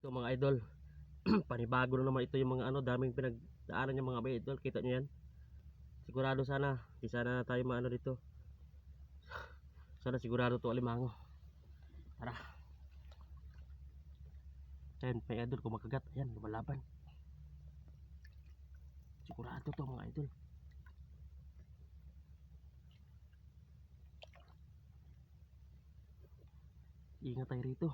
Ito mga idol, panibago na naman ito yung mga ano, daming pinagdaanan yung mga idol. Kita nyo yan. Sigurado sana, di sana tayo maano dito. Sana sigurado to alimango. Tara. Ayan, may idol, kumakagat. Ayan, lumalaban. Sigurado to mga idol. Ingat tayo rito.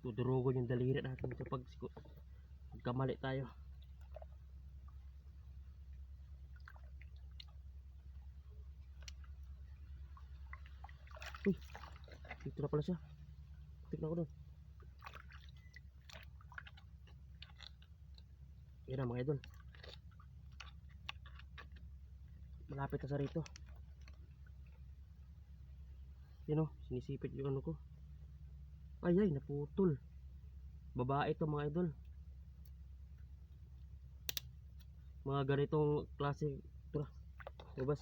Tudurugon yung daliri natin kapag magkamali tayo. Uy, dito na pala siya. Tignan ko doon. Yan na mga idol. Malapit na sa rito. Yan o, sinisipit yung ano ko. Ay ay, naputol. Babae ito mga idol. Mga ganitong klase. Ito na, labas.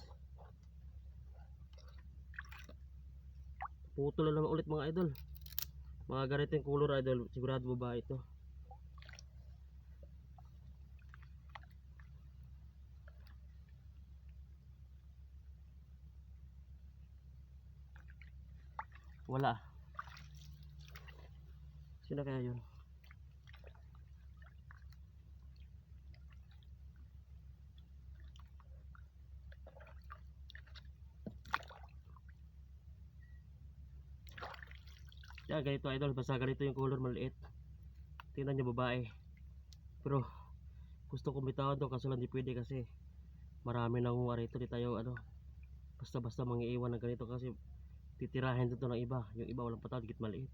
Putol na naman ulit mga idol. Mga ganitong color idol, sigurado babae ito. Wala. Sino kaya yun? Kaya ganito idol, basta ganito yung color maliit. Tingnan nyo babae. Pero gusto kong bitawan to kaso lang di pwede kasi marami nang rito, di tayo ano basta basta mangiiwan ng ganito kasi titirahin dito ng iba. Yung iba walang patawad, git maliit.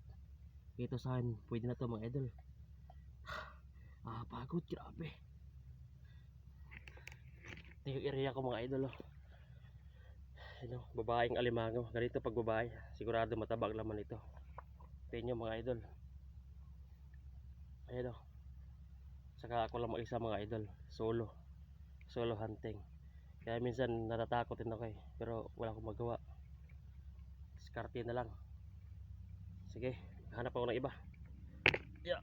Ito sa akin, pwede na to mga idol. Pagod, grabe. Ito yung area ko mga idol. Ano, babaeng alimango. Ganito pag babae, sigurado matabang laman ito. Tingnan nyo mga idol. Ayan o. Saka ako lang mag-isa mga idol. Solo hunting. Kaya minsan natatakot din ako eh. Pero wala akong magawa. Diskarte na lang. Sige, hanap ako ng iba. Yeah.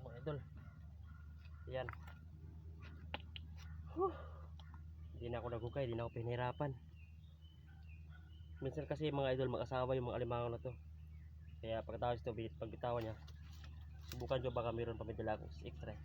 Mga idol. Yan. Hindi na ako nagukay, hindi na ako pinahirapan. Minsan kasi mga idol, mag-asawa yung mga alimango na to. Kaya pagkatapos ito, pagbitawan niya, subukan nyo baka mayroon pa may dala akong extra.